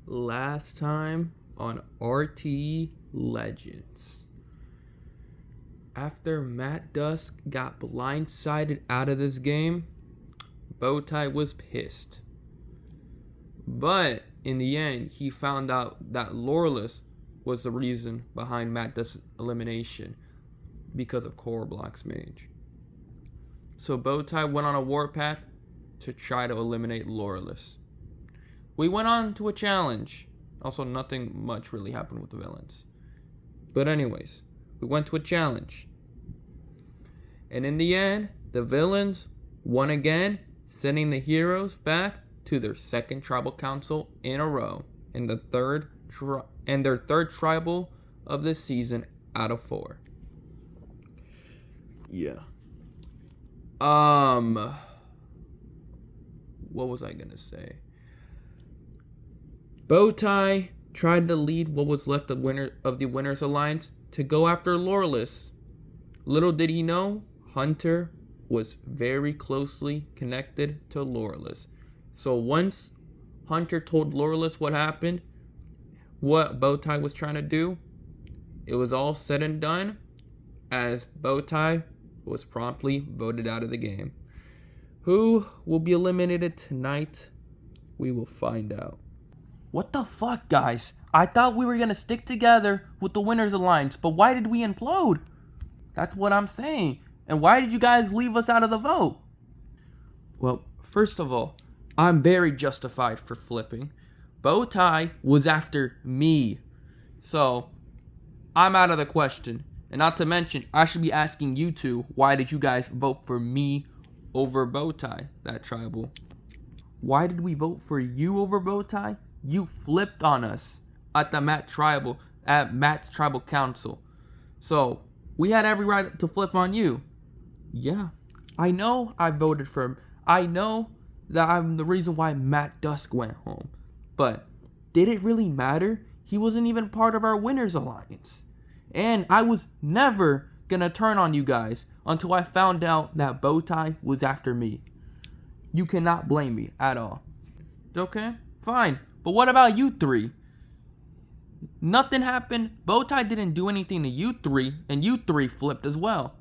last time on RTE Legends. After Matt Dusk got blindsided out of this game, Bowtie was pissed. But in the end, he found out that Loreless was the reason behind Matt Dusk's elimination because of Coreblock's mage. So Bowtie went on a warpath to try to eliminate Loreless. We went on to a challenge. Also, nothing much really happened with the villains. But anyways, we went to a challenge. And in the end, the villains won again, sending the heroes back to their second tribal council in a row, and their third tribal of the season out of 4. Yeah. What was I gonna say? Bowtie tried to lead what was left of the Winners Alliance to go after Loreless. Little did he know, Hunter was very closely connected to Loreless. So once Hunter told Loreless what happened, what Bowtie was trying to do, it was all said and done as Bowtie was promptly voted out of the game. Who will be eliminated tonight? We will find out. What the fuck, guys? I thought we were going to stick together with the Winners Alliance, but why did we implode? That's what I'm saying. And why did you guys leave us out of the vote? Well, first of all, I'm very justified for flipping. Bowtie was after me. So, I'm out of the question. And not to mention, I should be asking you two, why did you guys vote for me over Bowtie, that tribal? Why did we vote for you over Bowtie? You flipped on us at Matt's tribal council. So, we had every right to flip on you. Yeah, I know I voted for him. I know that I'm the reason why Matt Dusk went home. But did it really matter? He wasn't even part of our Winners Alliance. And I was never gonna turn on you guys until I found out that Bowtie was after me. You cannot blame me at all. Okay, fine. But what about you three? Nothing happened. Bowtie didn't do anything to you three, and you three flipped as well.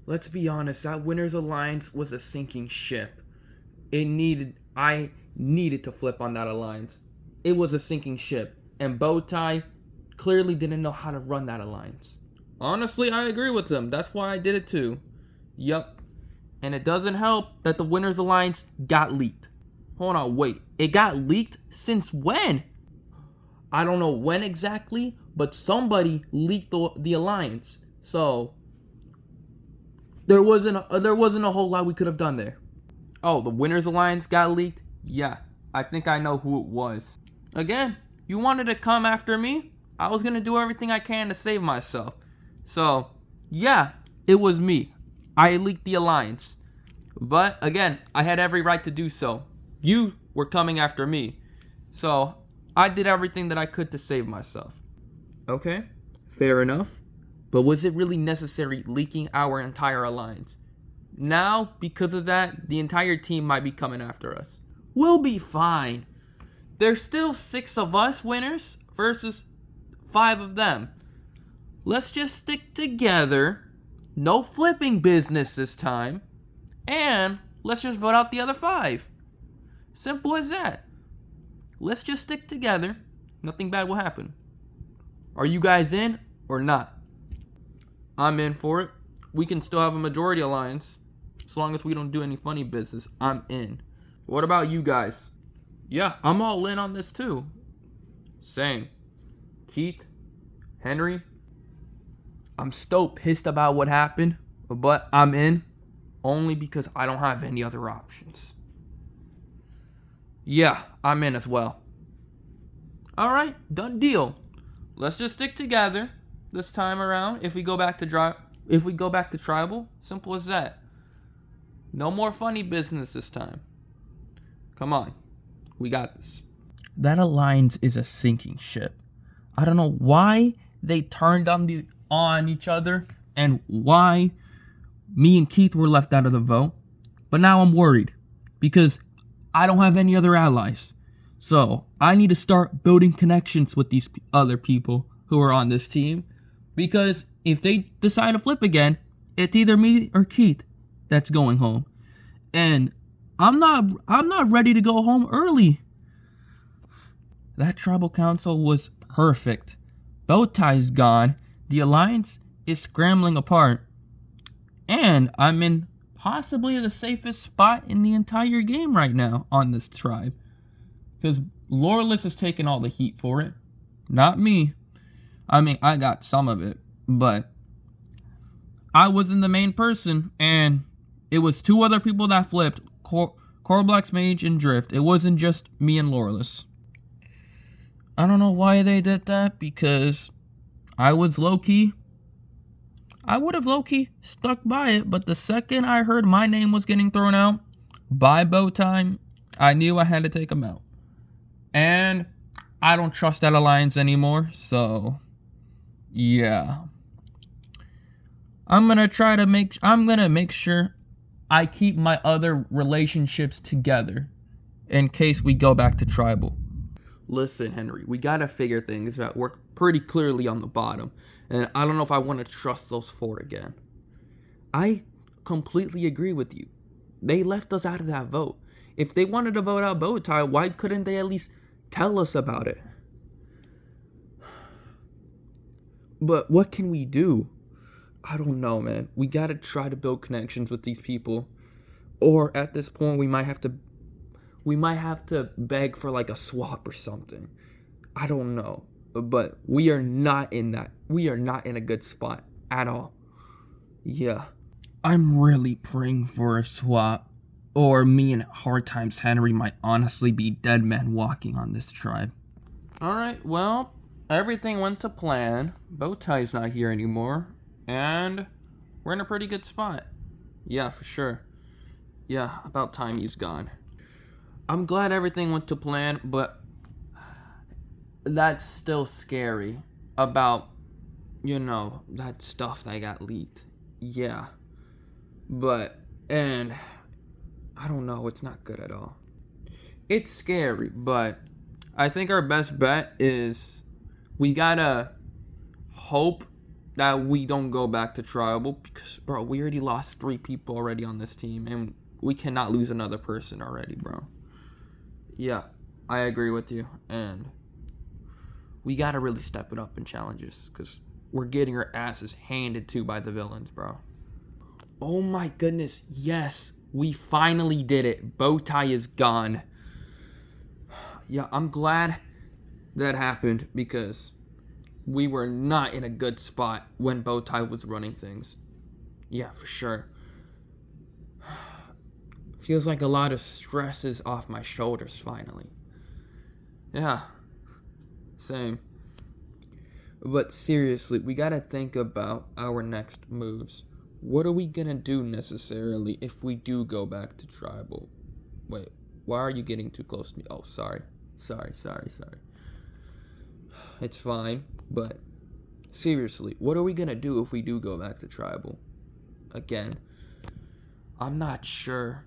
Let's be honest, that Winners Alliance was a sinking ship. I needed to flip on that alliance. It was a sinking ship, and Bowtie clearly didn't know how to run that alliance. Honestly, I agree with him. That's why I did it too. Yup. And it doesn't help that the Winners Alliance got leaked. Hold on, wait. It got leaked since when? I don't know when exactly, but somebody leaked the alliance. So there wasn't a whole lot we could have done there. Oh, the Winners Alliance got leaked? Yeah, I think I know who it was. Again, you wanted to come after me? I was going to do everything I can to save myself. So, yeah, it was me. I leaked the alliance. But, again, I had every right to do so. You were coming after me. So, I did everything that I could to save myself. Okay, fair enough. But was it really necessary leaking our entire alliance? Now, because of that, the entire team might be coming after us. We'll be fine. There's still 6 of us winners versus 5 of them. Let's just stick together. No flipping business this time. And let's just vote out the other 5. Simple as that. Let's just stick together. Nothing bad will happen. Are you guys in or not? I'm in for it. We can still have a majority alliance. As long as we don't do any funny business, I'm in. What about you guys? Yeah, I'm all in on this too. Same. Keith, Henry, I'm still pissed about what happened, but I'm in only because I don't have any other options. Yeah, I'm in as well. Alright, done deal. Let's just stick together this time around. If we go back to tribal, simple as that. No more funny business this time. Come on. We got this. That alliance is a sinking ship. I don't know why they turned on each other and why me and Keith were left out of the vote. But now I'm worried because I don't have any other allies. So I need to start building connections with these other people who are on this team, because if they decide to flip again, it's either me or Keith that's going home. And I'm not ready to go home early. That tribal council was perfect. Bowtie's gone. The alliance is scrambling apart. And I'm in possibly the safest spot in the entire game right now on this tribe. Because Loreless is taking all the heat for it. Not me. I mean, I got some of it. But I wasn't the main person. And it was two other people that flipped. Corblax Mage and Drift. It wasn't just me and Loreless. I don't know why they did that, because I was low-key. I would have low-key stuck by it, but the second I heard my name was getting thrown out by Bowtie, I knew I had to take him out. And I don't trust that alliance anymore, so yeah. I'm gonna make sure I keep my other relationships together in case we go back to tribal. Listen, Henry, we gotta figure things out. We're pretty clearly on the bottom, and I don't know if I want to trust those four again. I completely agree with you. They left us out of that vote. If they wanted to vote out Bowtie, why couldn't they at least tell us about it? But what can we do? I don't know, man. We gotta try to build connections with these people, or at this point, we might have to beg for like a swap or something. I don't know. But we are not in a good spot at all. Yeah. I'm really praying for a swap, or me and Hard Times Henry might honestly be dead men walking on this tribe. Alright, well, everything went to plan. Bowtie's not here anymore. And we're in a pretty good spot. Yeah, for sure. Yeah, about time he's gone. I'm glad everything went to plan, but that's still scary about, that stuff that got leaked. Yeah. And I don't know, it's not good at all. It's scary, but I think our best bet is we gotta hope that we don't go back to tribal, because, bro, we already lost 3 people already on this team, and we cannot lose another person already, bro. Yeah, I agree with you, and we gotta really step it up in challenges, because we're getting our asses handed to by the villains, bro. Oh my goodness, yes, we finally did it. Bowtie is gone. Yeah, I'm glad that happened, because we were not in a good spot when Bowtie was running things. Yeah, for sure. Feels like a lot of stress is off my shoulders finally. Yeah, same. But seriously, we gotta think about our next moves. What are we gonna do necessarily if we do go back to tribal? Wait, why are you getting too close to me? Oh, sorry. It's fine, but seriously, what are we gonna do if we do go back to tribal? Again, I'm not sure.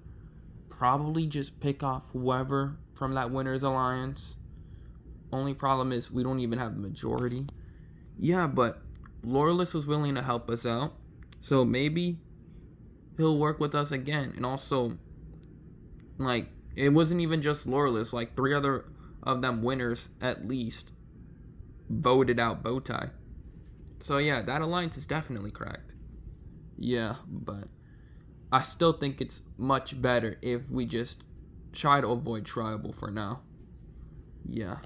Probably just pick off whoever from that winner's alliance. Only problem is we don't even have the majority. Yeah, but Loreless was willing to help us out, so maybe he'll work with us again. And also, like, it wasn't even just Loreless. Like, 3 other of them winners at least voted out Bowtie. So yeah, that alliance is definitely cracked. Yeah, but I still think it's much better if we just try to avoid tribal for now. Yeah.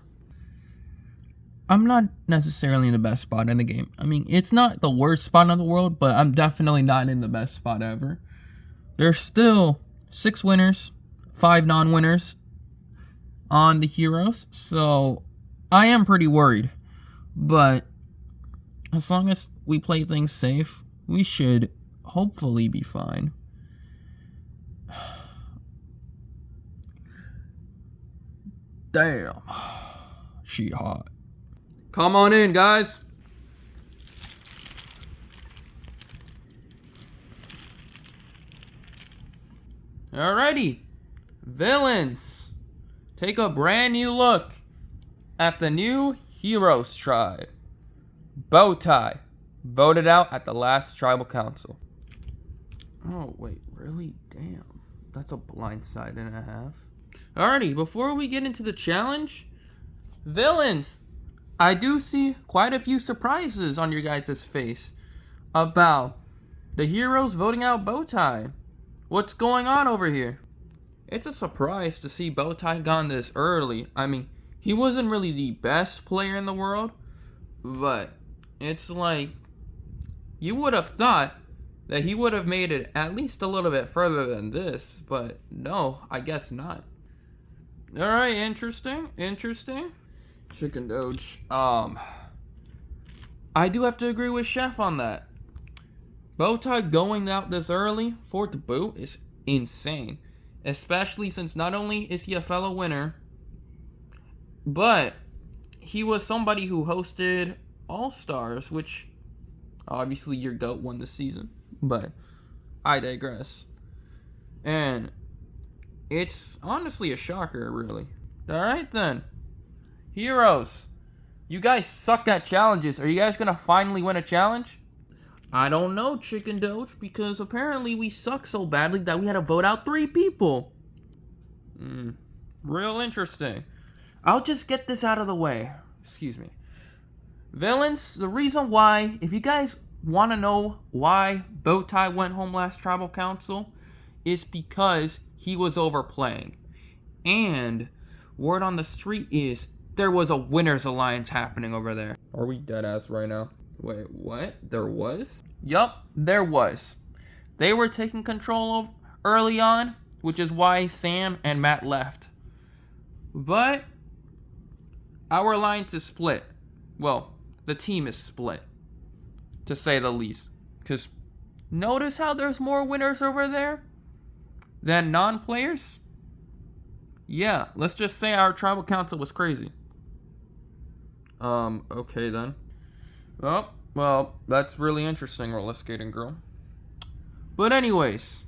I'm not necessarily in the best spot in the game. I mean, it's not the worst spot in the world, but I'm definitely not in the best spot ever. There's still 6 winners, 5 non-winners on the heroes, so I am pretty worried. But as long as we play things safe, we should hopefully be fine. Damn. She hot. Come on in, guys. Alrighty. Villains. take a brand new look at the new Heroes tribe. Bowtie, voted out at the last tribal council. Oh, wait, really? Damn. That's a blindside and a half. Alrighty, before we get into the challenge, villains, I do see quite a few surprises on your guys' face about the heroes voting out Bowtie. What's going on over here? It's a surprise to see Bowtie gone this early. I mean, he wasn't really the best player in the world, but it's like, you would have thought that he would have made it at least a little bit further than this, but no, I guess not. Alright, interesting. Chicken Doge. I do have to agree with Chef on that. Bowtie going out this early for the boot is insane. Especially since not only is he a fellow winner, but he was somebody who hosted All-Stars, which obviously your GOAT won this season. But I digress. And it's honestly a shocker, really. Alright then. Heroes, you guys suck at challenges. Are you guys gonna finally win a challenge? I don't know, Chicken Doge, because apparently we suck so badly that we had to vote out 3 people. Real interesting. I'll just get this out of the way. Excuse me. Villains, the reason why, if you guys want to know why Bowtie went home last tribal council, is because he was overplaying. And word on the street is there was a winners alliance happening over there. Are we dead ass right now? Wait, what? There was? Yup, there was. They were taking control of early on, which is why Sam and Matt left. But our alliance is split. Well, the team is split, to say the least. Because notice how there's more winners over there than non-players? Yeah, let's just say our tribal council was crazy. Okay then. Oh, well, that's really interesting, roller skating girl. But anyways,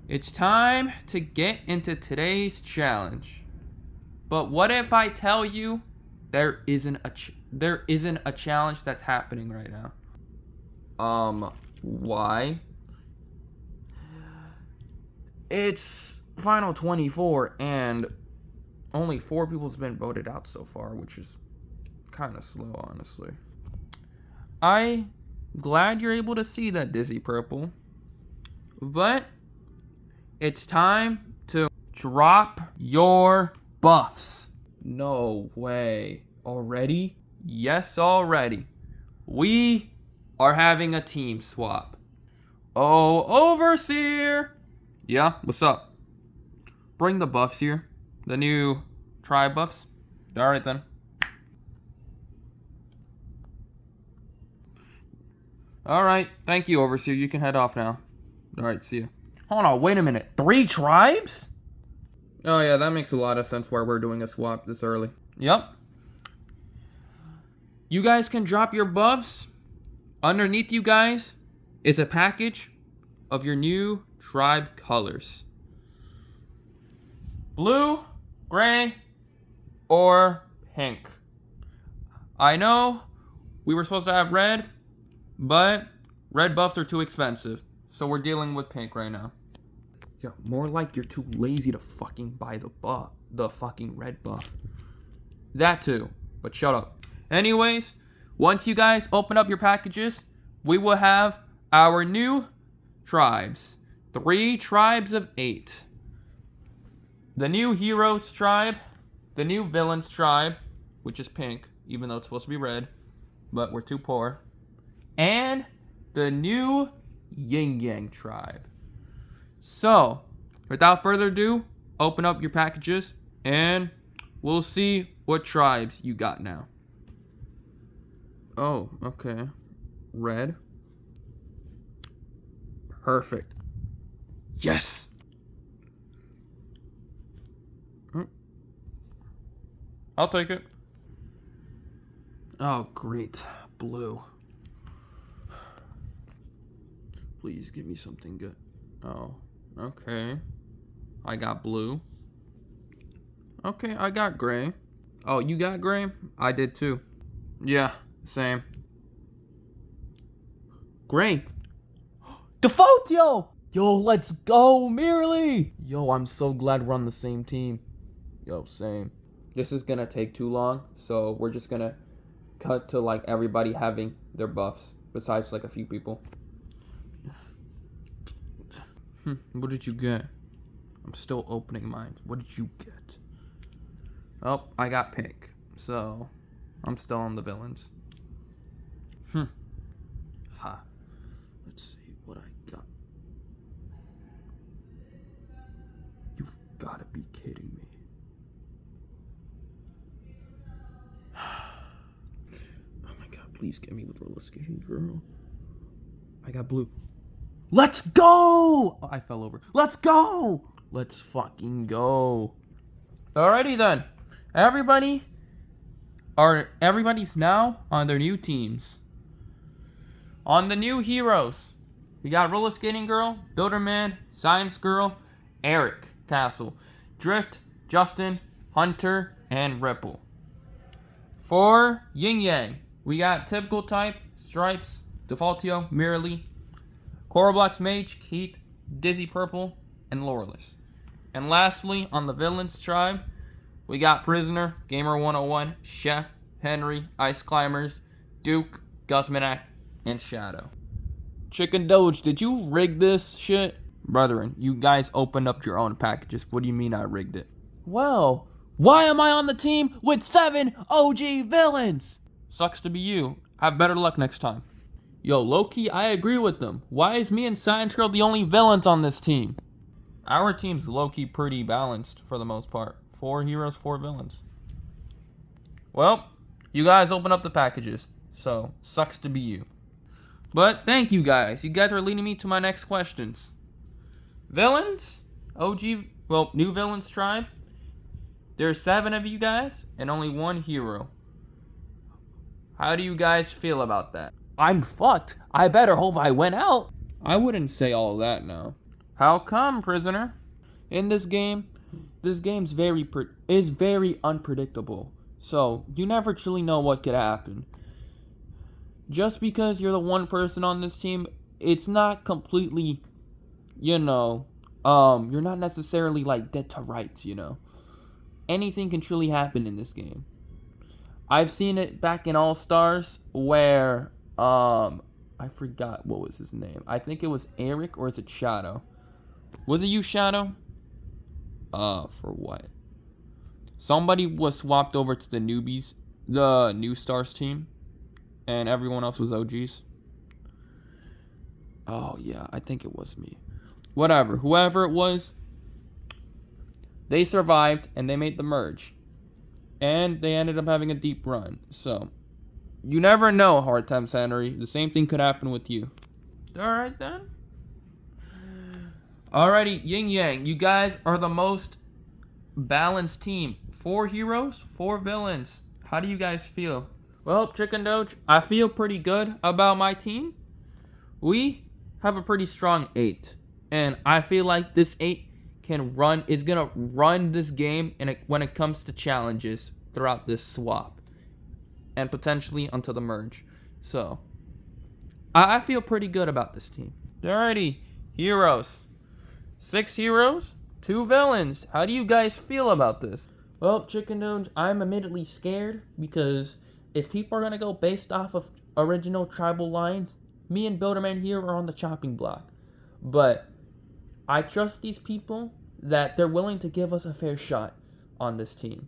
it's time to get into today's challenge. But what if I tell you there isn't a challenge that's happening right now? Why? It's final 24 and only 4 people's been voted out so far, which is kind of slow, honestly. I'm glad you're able to see that, Dizzy Purple. But it's time to drop your buffs. No way. Already? Yes, already. We are having a team swap. Oh, Overseer! Yeah, what's up? Bring the buffs here. The new tribe buffs. Alright then. Alright, thank you, Overseer. You can head off now. Alright, see you. Hold on, wait a minute. 3 tribes? Oh yeah, that makes a lot of sense why we're doing a swap this early. Yep. You guys can drop your buffs. Underneath you guys is a package of your new tribe colors. Blue, gray, or pink. I know we were supposed to have red, but red buffs are too expensive. So we're dealing with pink right now. Yeah, more like you're too lazy to fucking buy the fucking red buff. That too, but shut up. Anyways, once you guys open up your packages, we will have our new tribes. 3 tribes of 8. The new heroes tribe, the new villains tribe, which is pink, even though it's supposed to be red, but we're too poor, and the new Yin Yang tribe. So, without further ado, open up your packages and we'll see what tribes you got now. Oh, okay. Red. Perfect. Yes! I'll take it. Oh, great. Blue. Please give me something good. Oh, okay. I got blue. Okay, I got gray. Oh, you got gray? I did too. Yeah, same. Gray. Default, yo! Yo, let's go, Merely! Yo, I'm so glad we're on the same team. Yo, same. This is gonna take too long, so we're just gonna cut to like everybody having their buffs, besides like a few people. What did you get? I'm still opening mine. What did you get? Oh, I got pink, so I'm still on the villains. Ha. Let's see what I got. You've gotta be kidding me. Oh my god, please get me with roller skating girl. I got blue. Let's go! Oh, I fell over. Let's go! Let's fucking go. Alrighty then. Everybody's now on their new teams. On the new heroes, we got Roller Skating Girl, Builderman, Science Girl, Eric Castle, Drift, Justin, Hunter, and Ripple. For Yin Yang, we got Typical Type, Stripes, Defaultio, Merely, Coralblox Mage, Keith, Dizzy Purple, and Loreless. And lastly, on the Villains tribe, we got Prisoner, Gamer 101, Chef, Henry, Ice Climbers, Duke, Gusmanak, and Shadow. Chicken Doge, did you rig this shit? Brethren, you guys opened up your own packages. What do you mean I rigged it? Well, why am I on the team with 7 OG villains? Sucks to be you. Have better luck next time. Yo, low-key, I agree with them. Why is me and Science Girl the only villains on this team? Our team's low-key pretty balanced for the most part. 4 heroes, 4 villains. Well, you guys open up the packages. So, sucks to be you. But thank you guys. You guys are leading me to my next questions. Villains? New villains tribe. There's 7 of you guys and only 1 hero. How do you guys feel about that? I'm fucked. I better hope I win out. I wouldn't say all that now. How come, Prisoner? In this game's very unpredictable. So, you never truly know what could happen. Just because you're the one person on this team, it's not completely, you're not necessarily like dead to rights, Anything can truly happen in this game. I've seen it back in All Stars where, I forgot what was his name. I think it was Eric, or is it Shadow? Was it you, Shadow? For what? Somebody was swapped over to the newbies, the New Stars team, and everyone else was OGs. Oh, yeah, I think it was me. Whatever, whoever it was, they survived, and they made the merge. And they ended up having a deep run. So, you never know, Hard Times Henry. The same thing could happen with you. Alright, then. Alrighty, Yin Yang, you guys are the most balanced team. 4 heroes, 4 villains. How do you guys feel? Well, Chicken Doge, I feel pretty good about my team. We have a pretty strong 8. And I feel like this 8 is gonna run this game when it comes to challenges throughout this swap. And potentially until the merge. So, I feel pretty good about this team. Alrighty, heroes. 6 heroes, 2 villains. How do you guys feel about this? Well, Chicken Doge, I'm admittedly scared because if people are going to go based off of original tribal lines, me and Builderman here are on the chopping block. But I trust these people that they're willing to give us a fair shot on this team.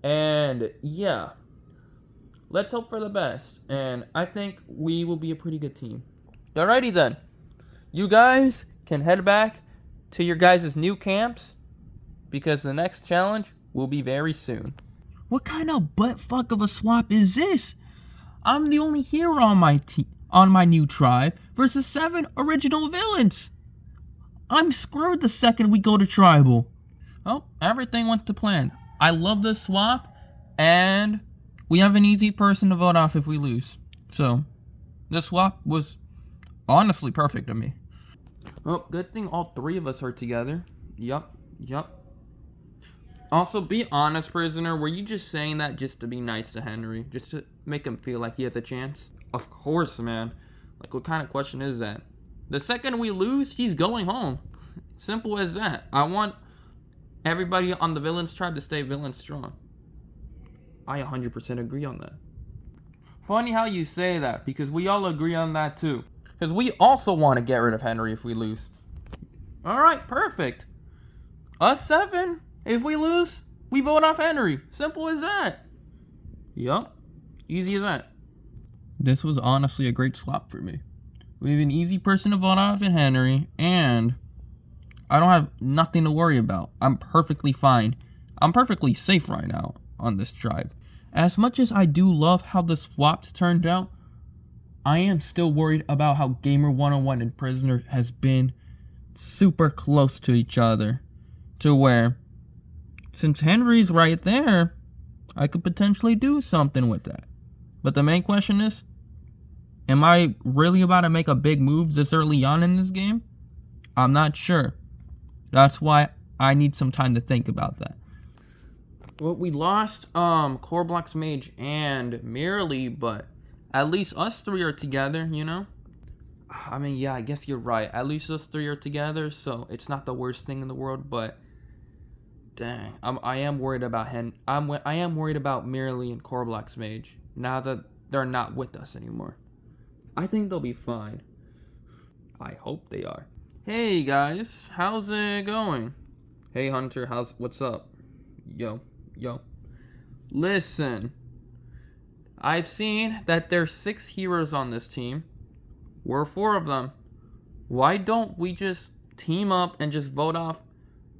And yeah, let's hope for the best. And I think we will be a pretty good team. Alrighty then. You guys can head back to your guys' new camps because the next challenge will be very soon. What kind of butt fuck of a swap is this? I'm the only hero on my new tribe versus 7 original villains. I'm screwed the second we go to tribal. Oh, everything went to plan. I love this swap, and we have an easy person to vote off if we lose. So, this swap was honestly perfect to me. Oh, good thing all 3 of us are together. Yup. Also, be honest, prisoner. Were you just saying that just to be nice to Henry? Just to make him feel like he has a chance? Of course, man. Like, what kind of question is that? The second we lose, he's going home. Simple as that. I want everybody on the villains tribe to stay villain strong. I 100% agree on that. Funny how you say that, because we all agree on that too. Because we also want to get rid of Henry if we lose. Alright, perfect. Us 7, if we lose, we vote off Henry. Simple as that. Yup. Easy as that. This was honestly a great swap for me. We have an easy person to vote off in Henry, and I don't have nothing to worry about. I'm perfectly fine. I'm perfectly safe right now on this tribe. As much as I do love how the swaps turned out, I am still worried about how Gamer 101 and Prisoner has been super close to each other. To where, since Henry's right there, I could potentially do something with that. But the main question is, am I really about to make a big move this early on in this game? I'm not sure. That's why I need some time to think about that. Well, we lost Coreblock's Mage and Merely, but at least us 3 are together, you know? I mean, yeah, I guess you're right. At least us 3 are together, so it's not the worst thing in the world, but dang, I am worried about I am worried about Merely and Coreblock's Mage now that they're not with us anymore. I think they'll be fine. I hope they are. Hey guys, how's it going? Hey Hunter, what's up? Yo. Listen, I've seen that there's 6 heroes on this team. We're 4 of them. Why don't we just team up and just vote off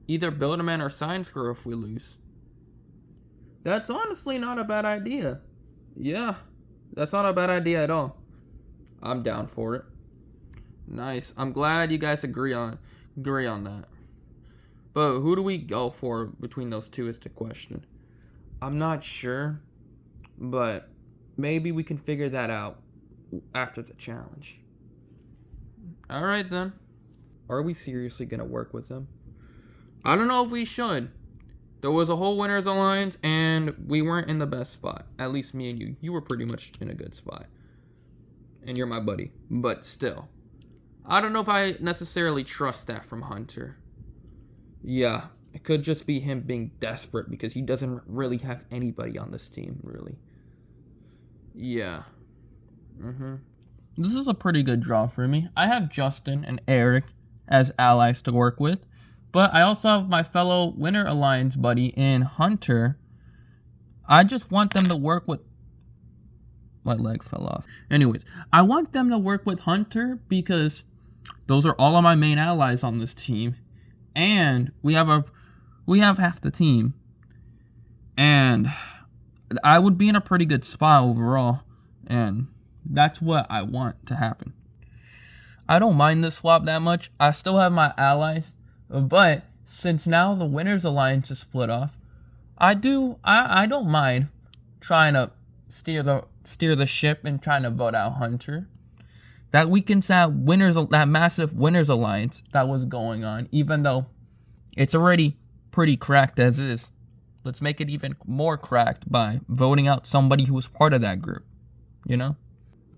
either Builderman or Science Girl if we lose? That's honestly not a bad idea. Yeah, that's not a bad idea at all. I'm down for it. Nice. I'm glad you guys agree on that. But who do we go for between those two is the question. I'm not sure, but maybe we can figure that out after the challenge. Alright then. Are we seriously gonna work with them? I don't know if we should. There was a whole Winners Alliance and we weren't in the best spot. At least me and you. You were pretty much in a good spot. And you're my buddy. But still. I don't know if I necessarily trust that from Hunter. Yeah, it could just be him being desperate because he doesn't really have anybody on this team, really. Yeah. This is a pretty good draw for me. I have Justin and Eric as allies to work with, but I also have my fellow Winner Alliance buddy in Hunter. I just want them to work with... My leg fell off. Anyways, I want them to work with Hunter because those are all of my main allies on this team. And we have half the team. And I would be in a pretty good spot overall. And that's what I want to happen. I don't mind this swap that much. I still have my allies. But since now the Winners Alliance is split off, I don't mind trying to steer the ship and trying to vote out Hunter. That weakens that massive Winners Alliance that was going on, even though it's already pretty cracked as is. Let's make it even more cracked by voting out somebody who was part of that group. You know?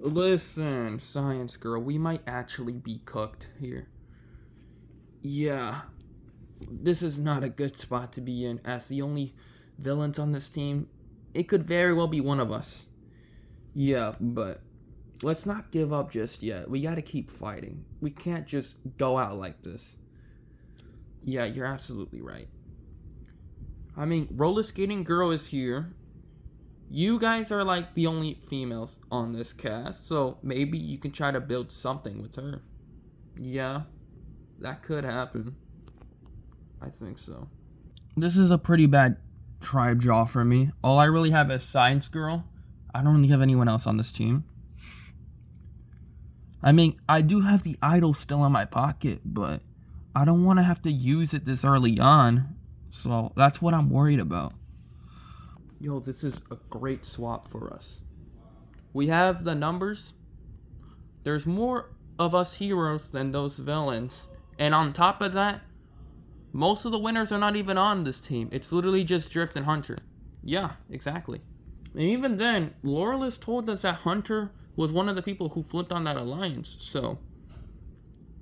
Listen, Science Girl, we might actually be cooked here. Yeah. This is not a good spot to be in as the only villains on this team. It could very well be one of us. Yeah, but let's not give up just yet. We gotta keep fighting. We can't just go out like this. Yeah, you're absolutely right. I mean, Roller Skating Girl is here. You guys are like the only females on this cast, so maybe you can try to build something with her. Yeah, that could happen. I think so. This is a pretty bad tribe draw for me. All I really have is Science Girl. I don't really have anyone else on this team. I mean, I do have the idol still in my pocket, but I don't want to have to use it this early on. So that's what I'm worried about. Yo, this is a great swap for us. We have the numbers. There's more of us heroes than those villains. And on top of that, Most of the winners are not even on this team. It's literally just Drift and Hunter. Yeah, exactly. And even then, Laurelus told us that Hunter was one of the people who flipped on that alliance. So,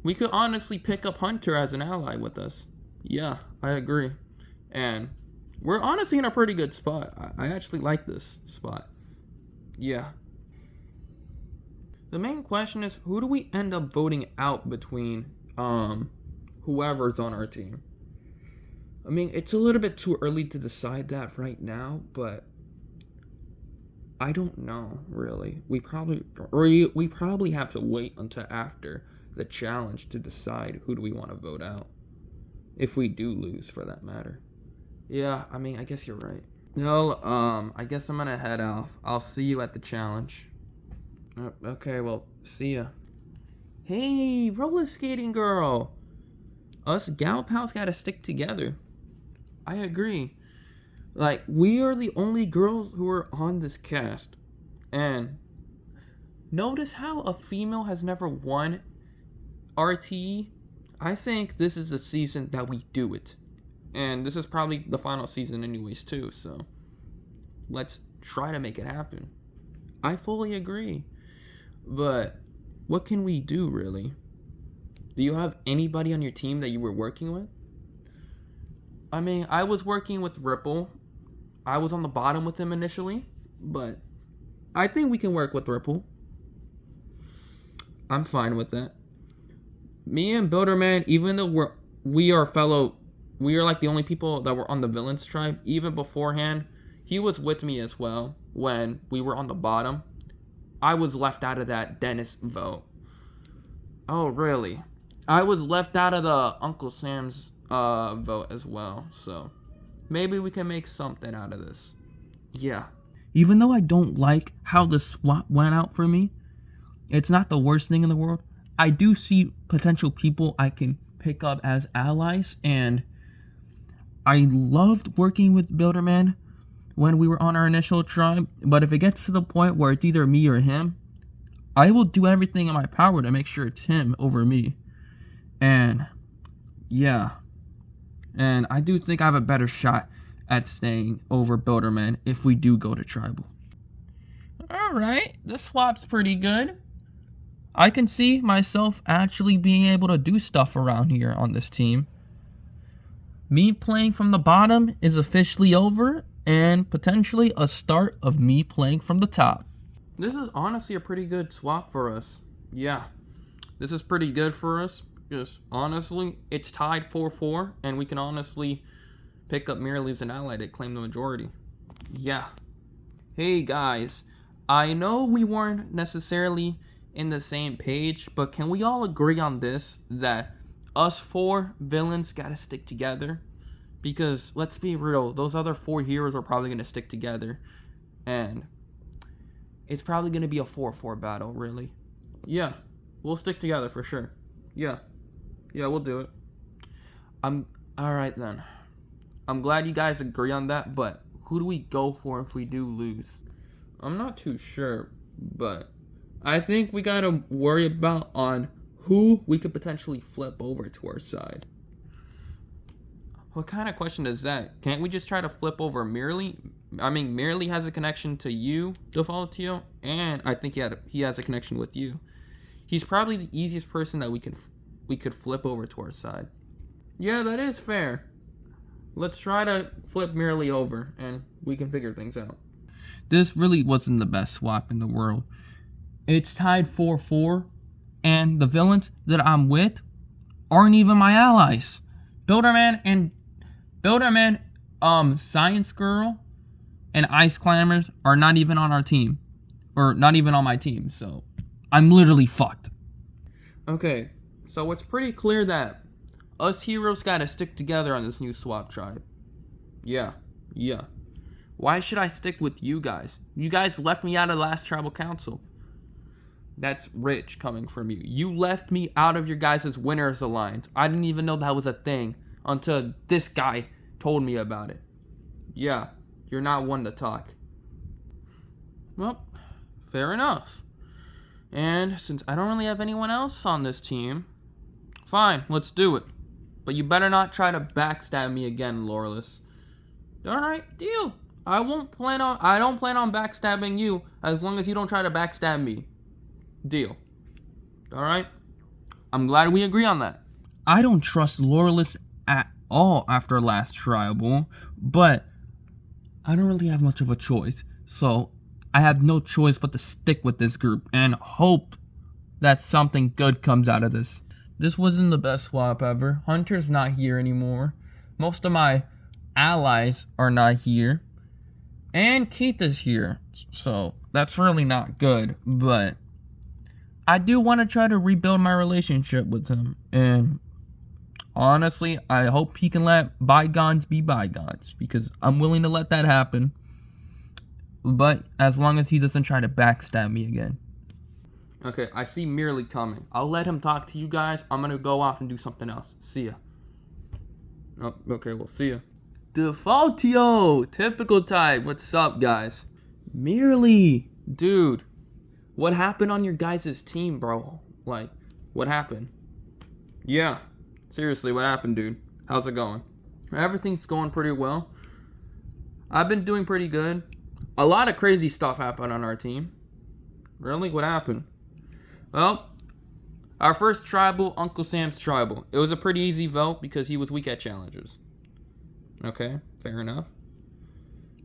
we could honestly pick up Hunter as an ally with us. Yeah, I agree. And we're honestly in a pretty good spot. I actually like this spot. Yeah. The main question is, who do we end up voting out between whoever's on our team? I mean, it's a little bit too early to decide that right now, but I don't know, really. We probably have to wait until after the challenge to decide who do we want to vote out. If we do lose, for that matter. Yeah, I mean, I guess you're right. No, I guess I'm gonna head off. I'll see you at the challenge. Okay, well, see ya. Hey, roller skating girl. Us gal pals gotta stick together. I agree. Like, we are the only girls who are on this cast. And notice how a female has never won RTE? I think this is the season that we do it. And this is probably the final season anyways too, so let's try to make it happen. I fully agree. But what can we do, really? Do you have anybody on your team that you were working with? I mean, I was working with Ripple. I was on the bottom with him initially, but I think we can work with Ripple. I'm fine with that. Me and Builderman, even though we are like the only people that were on the Villains tribe, even beforehand, he was with me as well when we were on the bottom. I was left out of that Dennis vote. Oh, really? I was left out of the Uncle Sam's vote as well, so maybe we can make something out of this. Yeah. Even though I don't like how the swap went out for me, it's not the worst thing in the world. I do see potential people I can pick up as allies, and I loved working with Builderman when we were on our initial tribe, but if it gets to the point where it's either me or him, I will do everything in my power to make sure it's him over me. And yeah. And I do think I have a better shot at staying over Builderman if we do go to tribal. Alright, this swap's pretty good. I can see myself actually being able to do stuff around here on this team. Me playing from the bottom is officially over, and potentially a start of me playing from the top. This is honestly a pretty good swap for us. Yeah, this is pretty good for us. Because honestly, it's tied 4-4, and we can honestly pick up merely as an ally to claim the majority. Yeah. Hey guys, I know we weren't necessarily in the same page, but can we all agree on this, that us 4 villains gotta stick together? Because let's be real, those other 4 heroes are probably gonna stick together, and it's probably gonna be a 4-4 battle, really. Yeah, we'll stick together for sure. Yeah, we'll do it. Alright then. I'm glad you guys agree on that, but who do we go for if we do lose? I'm not too sure, but I think we gotta worry about on who we could potentially flip over to our side. What kind of question is that? Can't we just try to flip over Merely? I mean, Merely has a connection to you, Defaultio, and I think he has a connection with you. He's probably the easiest person that we could flip over to our side. Yeah, that is fair. Let's try to flip Merely over, and we can figure things out. This really wasn't the best swap in the world. It's tied 4-4, and the villains that I'm with aren't even my allies. Builderman, Science Girl, and Ice Climbers are not even on our team. Or not even on my team, so I'm literally fucked. Okay, so it's pretty clear that us heroes gotta stick together on this new swap tribe. Yeah. Why should I stick with you guys? You guys left me out of the last tribal council. That's rich coming from you. You left me out of your guys' Winners Alliance. I didn't even know that was a thing until this guy told me about it. Yeah, you're not one to talk. Well, fair enough. And since I don't really have anyone else on this team, fine, let's do it. But you better not try to backstab me again, Loreless. Alright, deal. I don't plan on backstabbing you as long as you don't try to backstab me. Deal. Alright? I'm glad we agree on that. I don't trust Loreless at all after last tribal, but I don't really have much of a choice. So I have no choice but to stick with this group and hope that something good comes out of this. This wasn't the best swap ever. Hunter's not here anymore. Most of my allies are not here. And Keith is here. So that's really not good. But I do want to try to rebuild my relationship with him. And honestly, I hope he can let bygones be bygones. Because I'm willing to let that happen. But as long as he doesn't try to backstab me again. Okay, I see Merely coming. I'll let him talk to you guys. I'm gonna go off and do something else. See ya. Oh, okay, well, see ya. Defaultio! Typical type. What's up, guys? Merely! Dude, what happened on your guys' team, bro? Like, what happened? Yeah. Seriously, what happened, dude? How's it going? Everything's going pretty well. I've been doing pretty good. A lot of crazy stuff happened on our team. Really? What happened? Well, our first tribal, Uncle Sam's tribal. It was a pretty easy vote because he was weak at challenges. Okay, fair enough.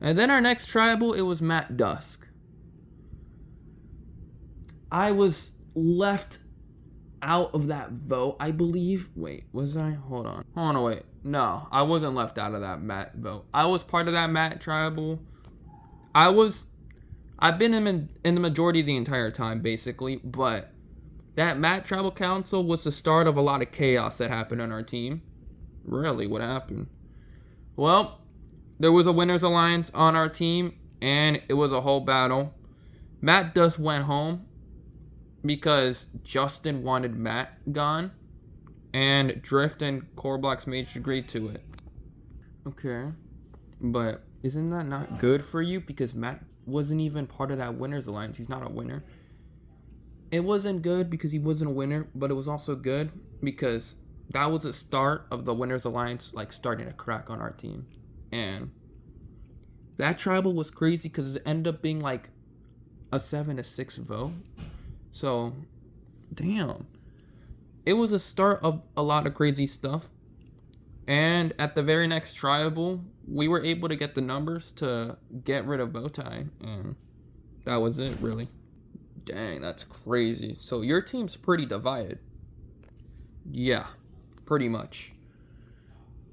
And then our next tribal, it was Matt Dusk. I was left out of that vote, I believe. Wait, was I? Hold on, wait. No, I wasn't left out of that Matt vote. I was part of that Matt tribal. I've been in the majority the entire time, basically, but that Matt Tribal Council was the start of a lot of chaos that happened on our team. Really, what happened? Well, there was a Winners Alliance on our team, and it was a whole battle. Matt Dusk went home because Justin wanted Matt gone, and Drift and Coreblock's Mage agreed to it. Okay, but isn't that not good for you? Because Matt wasn't even part of that Winners Alliance. He's not a winner. It wasn't good because he wasn't a winner, but it was also good because that was the start of the Winners Alliance like starting to crack on our team. And that tribal was crazy because it ended up being like a 7-6 vote. So, damn. It was a start of a lot of crazy stuff. And at the very next tribal, we were able to get the numbers to get rid of Bowtie. And that was it, really. Dang, that's crazy. So your team's pretty divided. Yeah, pretty much.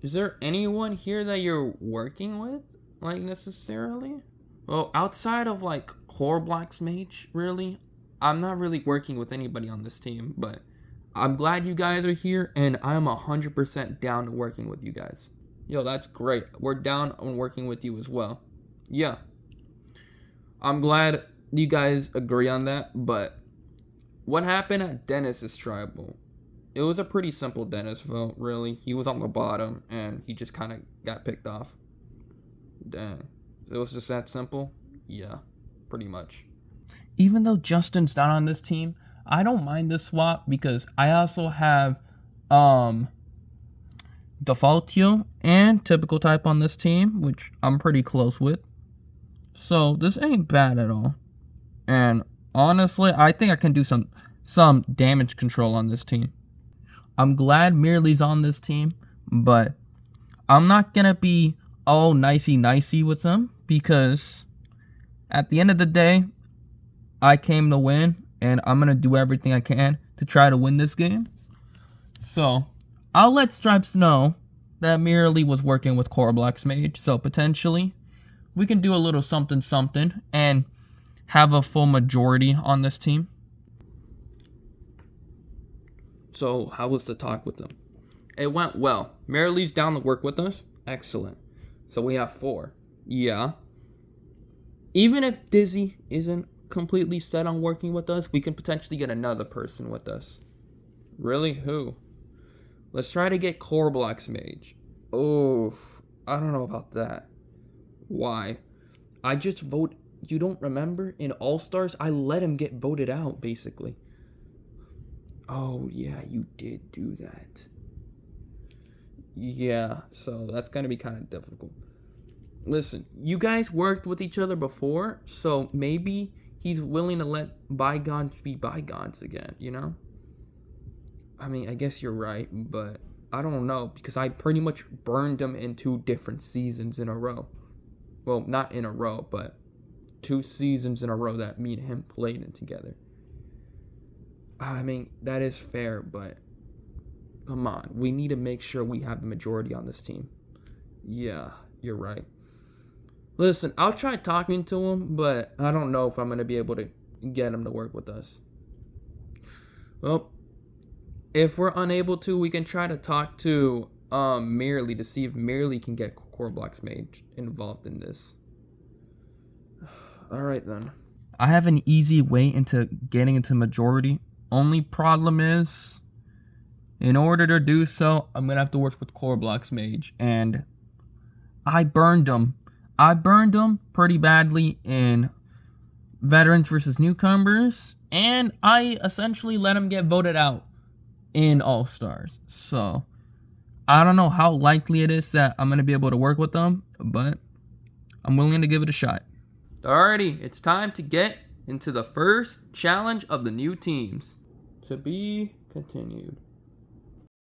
Is there anyone here that you're working with? Like, necessarily? Well, outside of, like, Coreblock's Mage, really? I'm not really working with anybody on this team, but I'm glad you guys are here, and I'm 100% down to working with you guys. Yo, that's great. We're down on working with you as well. Yeah. I'm glad you guys agree on that, but what happened at Dennis's tribal? It was a pretty simple Dennis vote, really. He was on the bottom, and he just kind of got picked off. Dang. It was just that simple? Yeah, pretty much. Even though Justin's not on this team, I don't mind this swap because I also have Defaultio and Typical Type on this team, which I'm pretty close with. So this ain't bad at all. And honestly, I think I can do some damage control on this team. I'm glad Merely's on this team, but I'm not gonna be all nicey with him because at the end of the day, I came to win, and I'm gonna do everything I can to try to win this game. So I'll let Stripes know that Merely was working with Coreblock's Mage, so potentially we can do a little something and have a full majority on this team. So, how was the talk with them? It went well. Merely's down to work with us. Excellent. So we have 4. Yeah. Even if Dizzy isn't completely set on working with us, we can potentially get another person with us. Really? Who? Let's try to get Coreblock's Mage. Oh, I don't know about that. Why? I just vote. You don't remember? In All-Stars, I let him get voted out, basically. Oh, yeah, you did do that. Yeah, so that's gonna be kind of difficult. Listen, you guys worked with each other before, so maybe he's willing to let bygones be bygones again, you know? I mean, I guess you're right, but I don't know because I pretty much burned him in 2 different seasons in a row. Well, not in a row, but 2 seasons in a row that me and him played in together. I mean, that is fair, but come on. We need to make sure we have the majority on this team. Yeah, you're right. Listen, I'll try talking to him, but I don't know if I'm going to be able to get him to work with us. Well, if we're unable to, we can try to talk to Merely to see if Merely can get Core Blocks Mage involved in this. All right, then. I have an easy way into getting into majority. Only problem is, in order to do so, I'm going to have to work with Core Blocks Mage. And I burned him. I burned him pretty badly in Veterans versus Newcomers. And I essentially let him get voted out in All-Stars. So, I don't know how likely it is that I'm going to be able to work with them. But I'm willing to give it a shot. Alrighty, it's time to get into the first challenge of the new teams. To be continued.